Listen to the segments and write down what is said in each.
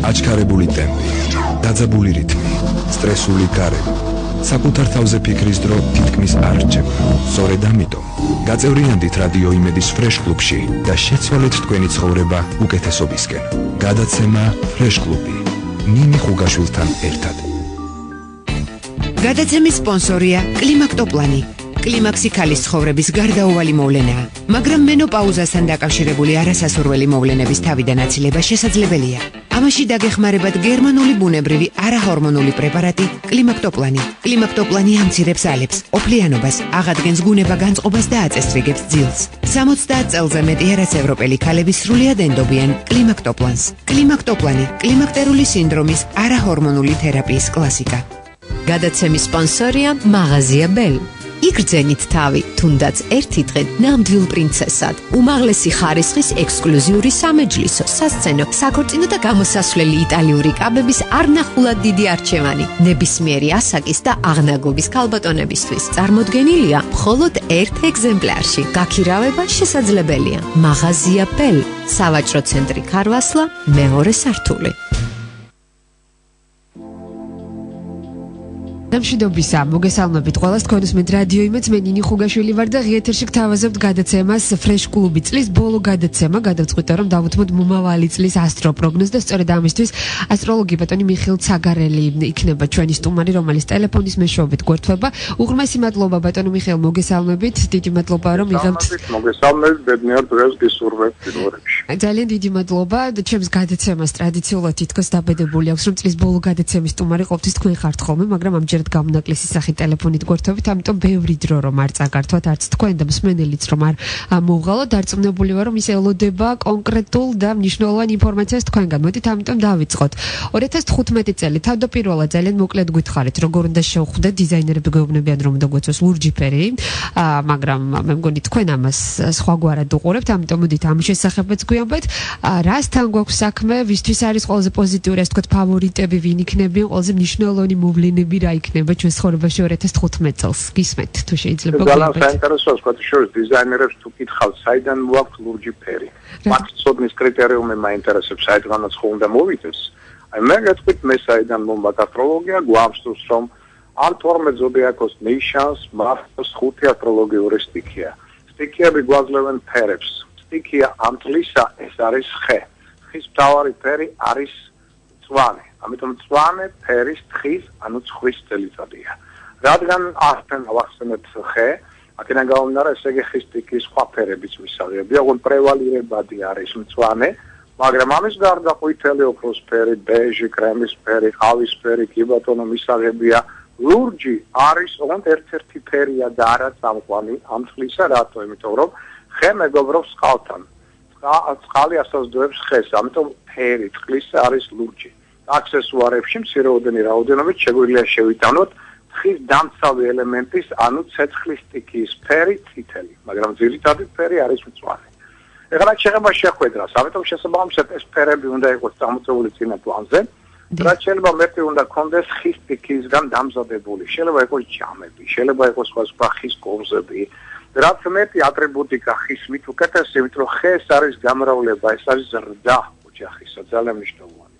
აჩქარებული ტემპი, დაძაბული რითმი, სტრესული გარემო, საკუთარ თავზე ფიქრის დრო თითქმის არ რჩება. სწორედ ამიტომ გაწევრიანდით რადიო იმედის ფრეშ კლუბში და შეცვალეთ თქვენი ცხოვრება უკეთესობისკენ. გადაცემა ფრეშ კლუბი ნინი ხუგაშვილთან ერთად. გადაცემის სპონსორია კლიმაქტოპლანი. კლიმაქსი ქალის ცხოვრების გარდაუვალი მოვლენაა, მაგრამ მენოპაუზასთან დაკავშირებული არასასურველი მოვლენების თავიდან აცილება შესაძლებელია. ამაში დაგეხმარებათ გერმანული ბუნებრივი არაჰორმონული პრეპარატი კლიმაქტოპლანი. კლიმაქტოპლანი ამცირებს ალებს, ოფლიანობას, აღადგენს გუნება-განწყობას და აწესრიგებს ძილს. 70 წელზე მეტი არასევროპელი ქალები სრულიად ენდობიან კლიმაქტოპლანს. კლიმაქტოპლანი კლიმაქტერული სინდრომის არაჰორმონული თერაპიის კლასიკა. გადაცემის სპონსორია მაღაზია ბელ. იგრძენით თავი, თუნდაც ერთი დღე ნამდვილ პრინცესად. უმაღლესი ხარისხის ექსკლუზიური სამეჯლისო, სასცენო, საქორწინო და გამოსასვლელი იტალიური კაბების არნახულად დიდი არჩევანი. ნებისმიერი ასაკის და აღნაგობის ქალბატონებისთვის. წარმოდგენილია მხოლოდ ერთ ეგზემპლარში. გაქირავება შესაძლებელია. მაღაზია ბელ, სავაჭრო ცენტრი ქარვასლა, მეორე სართული. დამშვიდობისა, მოგესალმებით ყველას, თქვენ უსმენთ რადიო იმედს, მე ნინი ხუგაშვილი ვარ და ღიეთერში გთავაზობთ გადაცემას ფრეშ კლუბი. წლის ბოლო გადაცემა, გადავწყვიტე რომ დავუთმოთ მომავალი წლის ასტროპროგნოზს და სწორედ ამისთვის ასტროლოგი ბატონი მიხეილ ცაგარელი იქნება ჩვენი სტუმარი, რომელიც ტელეფონის მეშვეობით გვერდება. უღრმესი მადლობა ბატონო მიხეილ, მოგესალმებით. დიდი მადლობა რომ იღებთ. მოგესალმებით, ბედნიერ დღეს გისურვებთ პირველ რიგში. ძალიან დიდი მადლობა. ჩემს გადაცემას ტრადიციულად თითქოს დაბედებული აქვს, რომ წლის ბოლო გადაცემის სტუმარი ყოფთვის თქვენ ხართ ხოლმე, მაგრამ ამჯერად გამონაკლისი სახით ტელეფონით გვერდებით, ამიტომ ბევრი დრო რომ არ წაგართვათ, არც თქვენ და მსმენელიც რომ არ მოვღალოთ, დარწმუნებული ვარ რომ ის ელოდება კონკრეტულ და მნიშვნელოვან ინფორმაციას თქვენგან. მოდით ამიტომ დავიწყოთ. 2015 წელი თავდაპირველად ძალიან მოკლედ გითხარით, როგორ უნდა შევხვდეთ, დიზაინერები გვეუბნებიან რომ უნდა გვეცოს ლურჯი ფერი, მაგრამ მე მგონი თქვენ ამას სხვაგვარად უყურებთ, ამიტომ მოდით ამ შესახებაც გვიამბეთ. რასთან გვაქვს საქმე, ვისთვის არის ყველაზე პოზიტიური, ასე ვთქვათ, ფავორიტები, ვინ იქნებიან, ყველაზე მნიშვნელოვანი მოვლენები რა იქნება ჩვენს ცხოვრებაში 2015 წელს. გისმენთ თუ შეიძლება გვიამბეთ. ძალიან საინტერესოა, სხვათა შორის დიზაინერებს თუ კითხავთ, საიდან მოაქვს ლურჯი ფერი. მათ ცოდნის კრიტერიუმი მაინტერესებს, საიდანაც ხო უნდა მოვიდეს. აი მე გეტყვით, მე საიდან მომბათ ასტროლოგია, გვამსწრებს რომ არ 12 ზოდიაქოს ნიშანს მართოს 5 ასტროლოგიური სტიქია. სტიქიები გვაძლევენ ფერებს. სტიქია ამ წლისა ეს არის ხე. ხის მთავარი ფერი არის მწვანე. ამიტომ მწვანე ფერის თხის, ანუ ცხვრის წელიწადია. რადგან ახლა ავახსენეთ ხე, აქედან გამომდინარე, ესე იგი ხის სტიქიის სხვა ფერებიც მისაღებია, ოღონდ პრევალირებადი არის მწვანე, მაგრამ ამის გარდა ყვითელი, ოქროს ფერი, ბეჟი, კრემის ფერი, ყავის ფერი, კი ბატონო მისაღებია. ლურჯი არის ოღონდ ერთ-ერთი ფერია და არა წამყვანი ამ წლისა, რატო? იმიტომ რომ ხე მეგობრობს წყალთან. წყალი ასაზრდოებს ხეს, ამიტომ ფერი წყლისა არის ლურჯი. აქსესუარებში მცირეოდენი რაოდენობით შეგვიძლია შევიტანოთ თხის დამცავი ელემენტის, ანუ ცეცხლის სტიქიის ფერი, წითელი, მაგრამ ძირითადი ფერი არის მწვანე. ეხლა შეიძლება შეხვედრას, ამიტომ შესაბამისად ეს ფერები უნდა იყოს წარმოწეული წინა პლანზე. რაც შეიძლება მეტი უნდა კონდეს ხის სტიქიისგან დამზადებული. შეიძლება იყოს ჯამები, შეიძლება იყოს სხვა ხის კოვზები. რაც მეტი ატრიბუტიკა ხის მით უკეთესი, იმიტომ რომ ხეს არის გამრავლება, ეს არის ზრდა ოჯახისა, ძალიან მნიშვნელოვანი.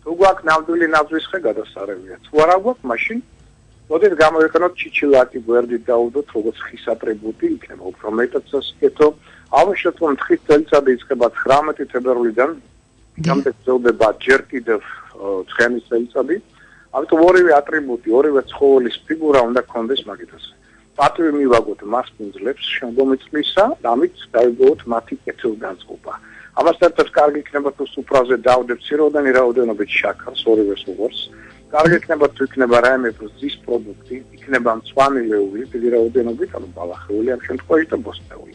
თუ გვაქვს ნამდვილი ნაძვის ხე გადასარევია. თუ არა გვაქვს, მაშინ მოდით გამოვიყენოთ ჩიჩილაკი, გვერდით დავუდოთ, როგორც ხის ატრიბუტი, იქნება უფრო მეტად სასიკეთო. ავაშოთ რომ თხის წელიწადი იწყება 19 თებერვლიდან, შემდეგ გრძელდება ჯერ კიდევ ცხენის წელიწადი. ამიტომ ორივე ატრიბუტი, ორივე ცხოველის ფიგურა უნდა კონდეს მაგითაზე. პატივი მივაგოთ მასპინძლებს შემდგომი წლისა, ამით დაიგოთ მათი კეთილგანწყობა. ამასთან კარგი იქნება თუ სუფრაზე დავდებ ციროდანი რაოდენობით შაქარს, ორივეს უღორს. კარგი იქნება თუ იქნება რაიმე ზის პროდუქტი, იქნება მწვანე ლეული, დიდი რაოდენობით, ანუ ბალახეული ამ შემთხვევაში და ბოსტნეული.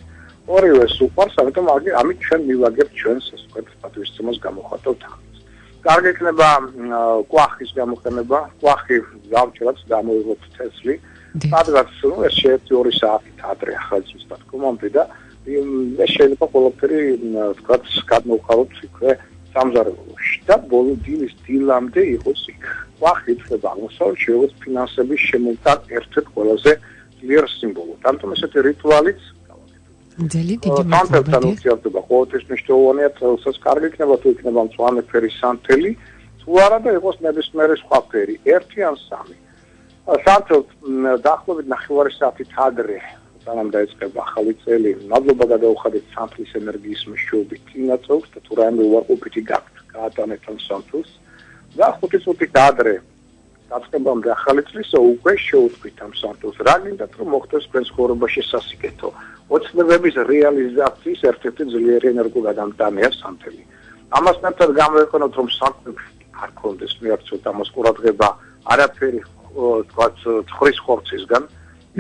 ორივეს უყვარს, ამიტომ ამით ჩვენ მივაგებთ ჩვენს ასე ვთქვათ პატივისცემას გამოხატავთ ამას. კარგი იქნება კვახის გამოყენება, კვახი გავჭრათ, გამოიღოთ თესლი. სადღაც ეს შეერთი 2 საათით ადრე ახალწლის დადგომამდე და ეს შეიძლება ყველაფერი ვთქვათ გადმოვხაროთ იქვე სამზარეულოში და ბოლო დილის დილამდე იყოს იქ. კვახი ითვლება აღმოსავლეთში როგორც ფინანსების შემოგთან ერთ-ერთ ყველაზე ძლიერ სიმბოლოდ. ამიტომ ესეთი რიტუალიც გავაკეთებთ. ძალიან დიდი მადლობა. სანთელთან ურთიერთობა ყოველთვის მნიშვნელოვანია, წელსაც კარგი იქნება თუ იქნება მწვანე ფერის სანთელი, თუ არა და იყოს ნებისმიერი სხვა ფერი, 1 ან 3. სანთელს დაახლოებით 9 საათით ადრე სანამ დაიწყება ახალი წელი, მადლობა გადაუხადეთ სანთლის ენერგიის მეშვეობით წინაწევს და თუ რაიმე უარყოფითი გაქვთ, გაატანეთ ამ სანთელს და 5 წუთით ადრე დაწყებამდე ახალი წლისა უკვე შეუწყვით ამ სანთელს. რა გინდათ რომ მოხდეს თქვენ ცხოვრებაში სასიკეთო? ოცნებების რეალიზაციის ერთ-ერთი ძლიერი ენერგოგადამტანია სანთელი. ამასთან გამოიყენოთ რომ საქმეში არ კონდეს მიაქცევთ ამას ყურადღება არაფერი თქვათ ცხრის ხორცისგან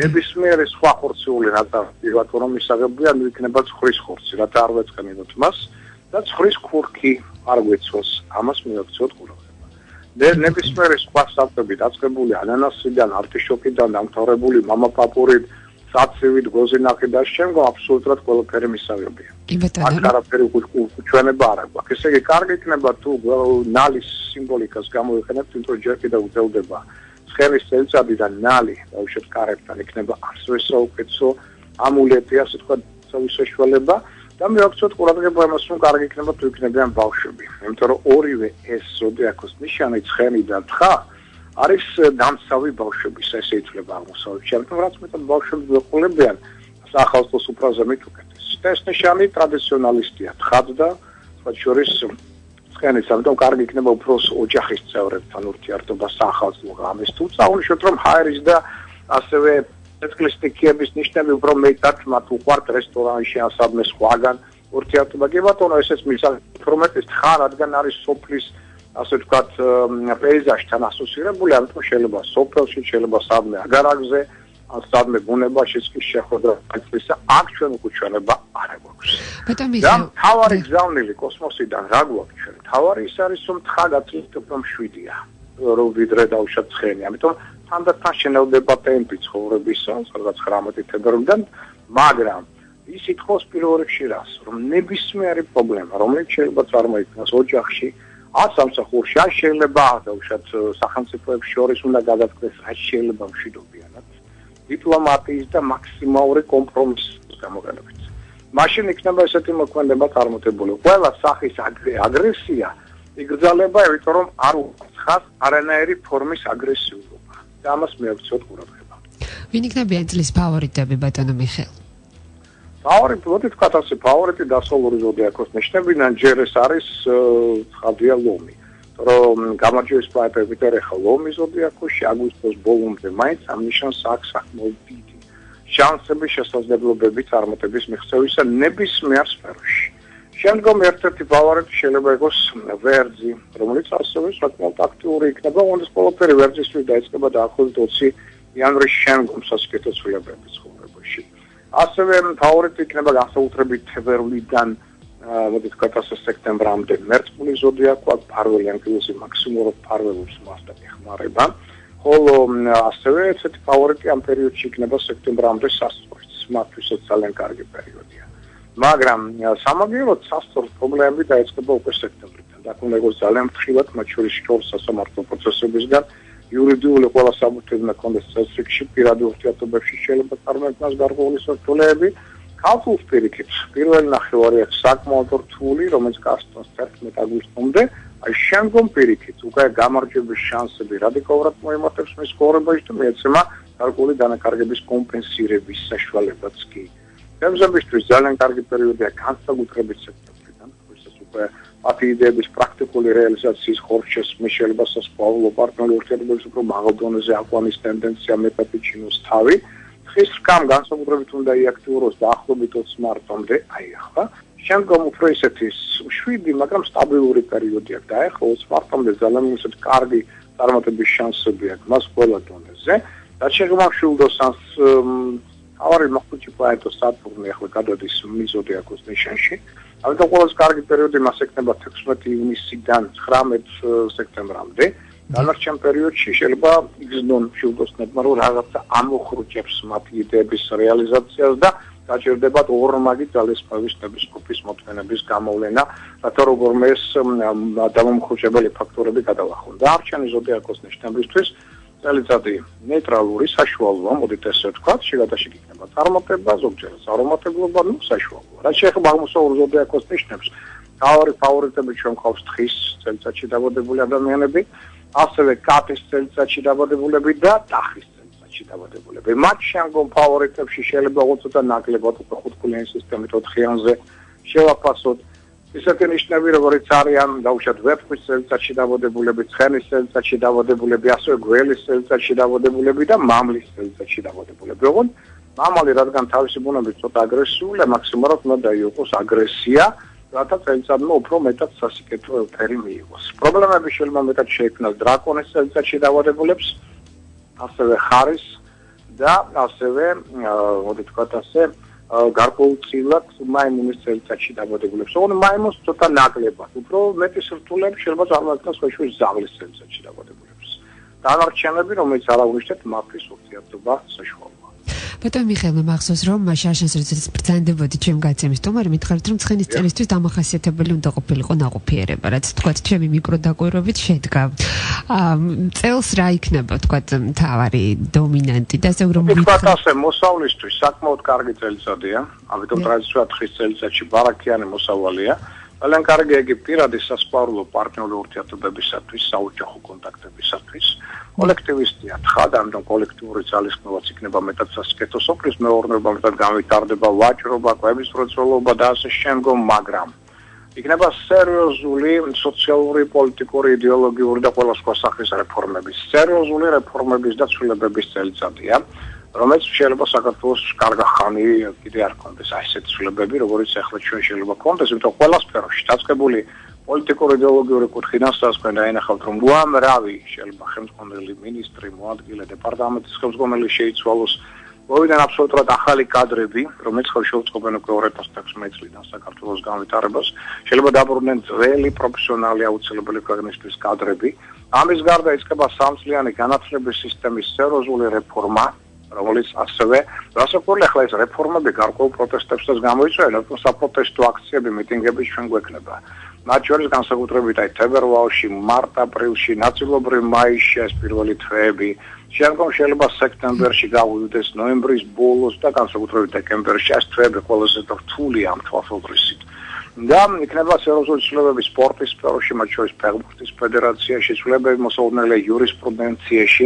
ნებისმიერი სხვა ხორცეული ნაწილი რომ ისაღებია მიქნება ცხრის ხორცი რათა არ ვეწყენინოთ მას და ცხრის ქურქი არ გვეცოს ამას მიაქცევთ ყურადღება. ნებისმიერი სხვა საკვები დაწყებული ანანასიდან, არტიშოკიდან, დამთავრებული მამაპაპურით, საცივით, გოზინახით და შემდგომ აბსოლუტურად ყველაფერი მისაღებია. აქ არაფერი უჩვენება არ აქვს. ესე იგი, კარგი იქნება თუ ნალის სიმბოლიკას გამოიყენებთ, იმიტომ რომ ჯერ კიდევ უძელდება ცხენის წელიწადი და ნალი ბავშვებს კარებთან იქნება ასევე საუკეთესო ამულეტი, ასე თქვა, საშუალება და მიაქცევთ ყურადღება იმას, რომ კარგი იქნება თუ იქნებიან ბავშვები. იმიტომ რომ ორივე ეს ზოდიაქოს ნიშანი ცხენი და თხა არის დამცავი ბავშვების, ესე ითვლება აღმოსავლეთში. ამიტომ რაც მეტად ბავშვები ეყოლებიან სახალხოს უფრაზე მით უკეთეს. ეს ნიშანი ტრადიციონალისტია, თხად და სხვა შორის ცხენიც, ამიტომ კარგი იქნება უფროს ოჯახის წევრებთან ურთიერთობა სახალხო ღამეს. თუმცა აღნიშნოთ რომ ჰაერის და ასევე ექსკლისტიკიების ნიშნები უფრო მეტად მათ უყვართ რესტორანში ან სადმე სხვაგან ურთიერთობა. კი ბატონო, ესეც მისაღებია რომ ეს თხა რადგან არის სოფლის ასე ვთქვათ პეიზაჟთან ასოცირებული, ამიტომ შეიძლება სოფელში, შეიძლება სადმე აგარაკზე, ან სადმე ბუნებაშიც კი შეხვედრა ისა აქ ჩვენ უკუჩვენება არ გვაქვს. და თავარი გზავნილი კოსმოსიდან რა გვაქვს ჩვენ? თავარი ის არის რომ თხა გაწვით უფრო მშვიდია, რომ ვიდრე დავუშვათ ცხენი. ამიტომ თანდათან შენელდება ტემპი ცხოვრებისა, სადღაც 19 თებერვლიდან, მაგრამ ის ითხოვს პირველ რიგში რას, რომ ნებისმიერი პრობლემა, რომელიც შეიძლება წარმოიქმნას ოჯახში, სამსახურში არ შეიძლება დავუშვათ სახელმწიფოებს შორის უნდა გადაწყვეტს რა შეიძლება მშვიდობიანად დიპლომატიის და მაქსიმალური კომპრომისის გამოყენებით. მაშინ იქნება ესეთი მოქმედება წარმატებული. ყველა სახის აგრესია იგრძალება, იმიტომ რომ არ უხსხას არანაირი ფორმის აგრესიულობა. და ამას მიაქცევთ ყურადღება. ვინ იქნებიან წლის ფავორიტები, ბატონო მიხეილ? ფავორიტი, ვთქვათ ასე, ფავორიტი დასავლური ზოდიაქოს ნიშნებიდან ჯერ ეს არის ხავდია ლომი. რომ გამარჯვების პლანეტებით ეხა ლომის ზოდიაქოში აგვისტოს ბოლომდე მაინც ამ ნიშანს აქვს საკმაოდ დიდი შანსები შესაძლებლობები წარმატების მიღწევისა ნებისმიერ სფეროში. შემდგომ ერთ-ერთი ფავორიტი შეიძლება იყოს ვერძი, რომელიც ასევე საკმაოდ აქტიური იქნება, ონის ყველაფერი ვერძისთვის დაიწყება დაახლოებით 20 იანვრის შემდგომ სასიკეთო ცვლილებების ცხოვრებაში. ასევე ფავორიტი იქნება განსაკუთრებით თებერვლიდან მოდით კატასტროფა სექტემბრამდე მერწყული ზოდიაქო, აქ ფარველი ანგლისი მაქსიმალურად ფარველობს მას და ეხმარება. ხოლო ასევე ესეთი ფავორიტი ამ პერიოდში იქნება სექტემბრამდე სასწორიც, მათთვისაც ძალიან კარგი პერიოდია. მაგრამ სამაგიეროდ სასწორს პრობლემები დაიწყება უკვე სექტემბრიდან. და უნდა იყოს ძალიან ფრთხილად, მათ შორის სასამართლო პროცესებისგან იურიდიული ყველა საბუთი უნდა კონდეს წესრიგში, პირადი ურთიერთობებში შეიძლება წარმოიქმნას გარკვეული სირთულეები. ქართულს პირიქით, პირველი ნახევარი საკმაოდ რთული, რომელიც გასწონს 11 აგვისტომდე, აი შემდგომ პირიქით, უკვე გამარჯვების შანსები რადიკალურად მოემართებს მის ცხოვრებაში და მიეცემა გარკვეული დანაკარგების კომპენსირების საშუალებაც კი. თემზებისთვის ძალიან კარგი პერიოდია განსაკუთრებით სექტემბრიდან, როდესაც უკვე მათი იდეების პრაქტიკული რეალიზაციის ხორცშეს შეიძლება სასწავლო პარტნიორულ ურთიერთობებს უფრო მაღალ დონეზე აყვანის ტენდენცია მეტად იჩინოს თავი. ხის რკამ განსაკუთრებით უნდა იაქტიუროს დაახლოებით 20 მარტამდე, აი ახლა. შემდგომ უფრო ისეთი 7, მაგრამ სტაბილური პერიოდი აქვს და ახლა 20 მარტამდე ძალიან ისეთ კარგი წარმატების შანსები აქვს მას ყველა დონეზე. და შეგვიძლია მშვილდოსანს ავარი მოხუჩი პლანეტოს სატურნი ახლა გადადის მიზოდიაქოს ნიშანში. ამიტომ ყველაზე კარგი პერიოდი მას ექნება 16 ივნისიდან 19 სექტემბრამდე. დანარჩენ პერიოდში შეიძლება იგრძნონ მშვილდოსნებმა, რომ რაღაცა ამოხრუჭებს მათი იდეების რეალიზაციას და დაჭირდებათ ორმაგი ძალისხმევის ნებისყოფის მოთმენების გამოვლენა, რათა როგორმე ეს დამამხრუჭებელი ფაქტორები გადავახონ. და არჩენი ზოდიაქოს ნიშნებისთვის წელიწადი ნეიტრალური საშუალოა, მოდით ესე ვთქვათ, შეგადაში იქნება წარმატება, ზოგჯერაც არომატებლობა, საშუალოა. რაც შეეხება აღმოსავლურ ზოდიაქოს ნიშნებს, თავარი ფავორიტები ჩვენ გვყავს თხის წელიწადში დაბადებული ადამიანები, ასევე კატის წელიწადში დაბადებულები და ტახის წელიწადში დაბადებულები. მათ შემდგომ ფავორიტებში შეიძლება უცოტა ნაკლებად უკვე ხუთქულიანი სისტემით 4-იანზე შევაფასოთ. ისეთი ნიშნები, როგორიც არიან დაუშვათ ვეფხვის წელიწადში დაბადებულები, ცხენის წელიწადში დაბადებულები, ასევე გველის წელიწადში დაბადებულები და მამლის წელიწადში დაბადებულები. ოღონდ მამალი, რადგან თავისი ბუნებით ცოტა აგრესიულია, მაქსიმალურად უნდა დაიოყოს აგრესია, რათა წელიწადმა უფრო მეტად სასიკეთო ელფერი მიიღოს. პრობლემები შეიძლება მეტად შეიქმნას დრაკონის წელიწადში დაბადებულებს, ასევე ხარის და ასევე, მოდით ვთქვათ ასე, გარკვეულწილად მაიმუნის წელიწადში დაბადებულებს. ოღონდ მაიმუნს ცოტა ნაკლებად, უფრო მეტი სრთულები შეიძლება წარმოადგენს ხოშვის ზაღლის წელიწადში დაბადებულებს. დანარჩენები, რომელიც არ აღნიშნეთ, მათთვის ურთიერთობა საშუალოა. ბატონ მიხეილე, მახსოვს რომ შანსს როდესაც ბრძანდებოდი ჩემ გაცემის სტუმარი, მითხარით რომ ცხენის წელისთვის დამახასიათებელი უნდა ყოფილიყო ნაყოფიერება, რაც თქვათ ჩემი მიკროდაკვირვებით შედგა. წელს რა იქნება, თქვათ, მთავარი დომინანტი და ასე რომ ვთქვათ ასე, მოსავლისთვის საკმაოდ კარგი წელიწადია, ამიტომ ტრადიციულად თხის წელიწადში ბარაქიანი მოსავალია. ძალიან კარგი იგი პირადი სასპარულო პარტნიორული ურთიერთობებისათვის, საოჯახო კონტაქტებისათვის. კოლექტივისტია თხად, ამიტომ კოლექტიური ძალისხმევაც იქნება მეტად სასიკეთო, სოფლის მეურნეობა მეტად განვითარდება, ვაჭრობა, კვების მრეწველობა და ასე შემდგომ, მაგრამ იქნება სერიოზული სოციალური, პოლიტიკური, იდეოლოგიური და ყველა სხვა სახის რეფორმების, სერიოზული რეფორმების და ცვლილებების წელიწადია, რომელიც შეიძლება საქართველოს კარგი ხანი კიდე არ ქონდეს ასეთი ცვლილებები, როგორც ახლა ჩვენ შეიძლება ქონდეს, იმიტომ ყველა სფეროში დაწყებული პოლიტიკური იდეოლოგიური კუთხიდან სასწრაფოდ დაინახავთ, რომ უამრავი შეიძლება ხელმძღვანელი მინისტრი, მოადგილე, დეპარტამენტის ხელმძღვანელი შეიცვალოს, მოვიდნენ აბსოლუტურად ახალი კადრები, რომელიც ხელშეუწყობენ უკვე 2016 წლიდან საქართველოს განვითარებას, შეიძლება დაბრუნდნენ ძველი პროფესიონალი აუცილებელი ქვეყნისთვის კადრები. ამის გარდა იწყება სამწლიანი განათლების სისტემის სერიოზული რეფორმა, რომელიც ასევე რასაკვირველია, ახლა ეს რეფორმები გარკვეულ პროტესტებსაც გამოიწვია, რადგან საპროტესტო აქციები, მიტინგები ჩვენ გვექნება. მათ შორის განსაკუთრებით აი თებერვალში, მარტ-აპრილში, ნაწილობრივ მაისში ეს პირველი თვეები, შემდგომ შეიძლება სექტემბერში გავუვიდეს, ნოემბრის ბოლოს და განსაკუთრებით დეკემბერში ეს თვეები ყველაზე რთულია ამ თვალსაზრისით. და იქნება სერიოზული ცვლილებები სპორტის სფეროში, მათ შორის ფეხბურთის ფედერაციაში, ცვლილებები მოსავალნელია იურისპრუდენციაში,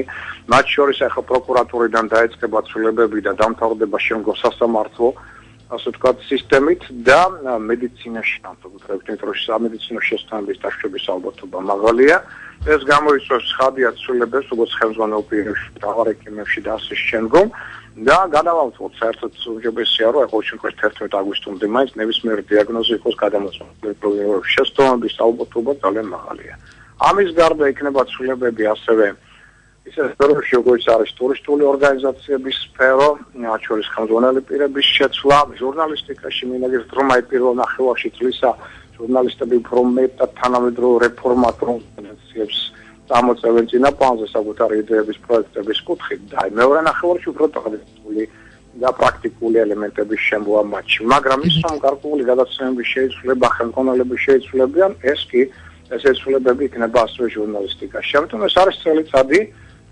მათ შორის ახლა პროკურატურიდან დაეწყება ცვლილებები და დამთავრდება შემდგომ სასამართლო, ასე ვთქვათ, სისტემით და მედიცინაში, განსაკუთრებით სამედიცინო შესწავლების დაშრობის ალბათობა მაღალია. ეს გამოიწვევს ხადია ცვლილებებს, როგორც ხელმძღვანელ პირებში, დაღარეკიმებში და ასე შემდგომ. და გადავავთვალოთ საერთოდ უჯებესია, რომ ახლა ჩვენ 11 აგვისტომდე მაინც ნებისმიერი დიაგნოზი იყოს გადამოწმებული პრობლემების შესწავლების ალბათობა ძალიან მაღალია. ამის გარდა იქნება ცვლილებები ასევე ისე სფეროში, როგორც არის ტურისტული ორგანიზაციების სფერო, მათ შორის ხელმძღვანელი პირების შეცვლა, ჟურნალისტიკაში მინაგებთ, რომ აი პირველ ნახევარში წლისა ჟურნალისტები უფრო მეტად თანამედროვე რეფორმატ ორგანიზაციებს წამოწევენ წინაპრებზე საკუთარი იდეების პროექტების კუთხით და აი მეორე ნახევარში უფრო ტრადიციული და პრაქტიკული ელემენტების შემოვა მათში. მაგრამ ის რომ გარკვეული გადაცემები შეიცვლება, ხელმძღვანელები შეიცვლებიან, ეს კი ესე ცვლილებები იქნება ასევე ჟურნალისტიკაში. ამიტომ ეს არის წელიწადი,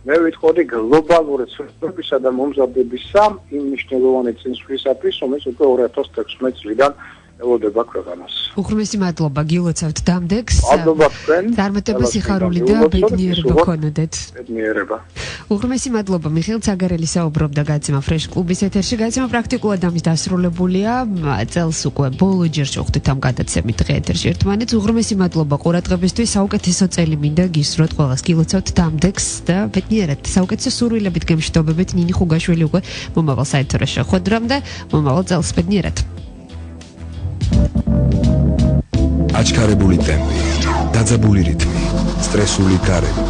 მე ვიტყოდი გლობალური ცვლილებებისა და მომზადებისა იმ მნიშვნელოვანი წინსვლისათვის, რომელიც უკვე 2016 წლიდან ელოდება ქვეყანას. უღრმესი მადლობა, გილოცავთ დამდეგს. მადლობა თქვენ. წარმატება, სიხარული და ბედნიერება გქონოდეთ. ბედნიერება. უღრმესი მადლობა, მიხეილ ცაგარელი საუბრობდა გაცემა ფრეშ კლუბის ეთერში. გაცემა პრაქტიკულად ამის დასრულებულია. წელს უკვე ბოლოჯერ შევხვდით ამ გადაცემით დღე ეთერში ერთმანეთს. უღრმესი მადლობა ყურადღებისთვის. საუკეთესო წელი მინდა გისურვოთ ყველას. გილოცავთ დამდეგს და ბედნიერად. საუკეთესო სურვილებით გემშვიდობებით. ნინი ხუგაშვილი უკვე მომავალ საეთერო შეხვედრამდე. მომავალ წელს ბედნიერად. აჩქარებული ტემპი, დაძაბული რითმი, სტრესული გარემო,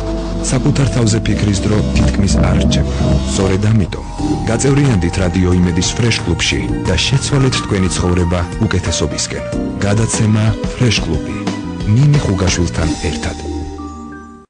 საკუთარ თავზე ფიქრის დრო თითქმის არ რჩება. სწორედ ამიტომ გაწევრიანდით რადიო იმედის ფრეშ კლუბში და შეცვალეთ თქვენი ცხოვრება უკეთესობისკენ. გადაცემა ფრეშ კლუბი, ნინი ხუგაშვილთან ერთად.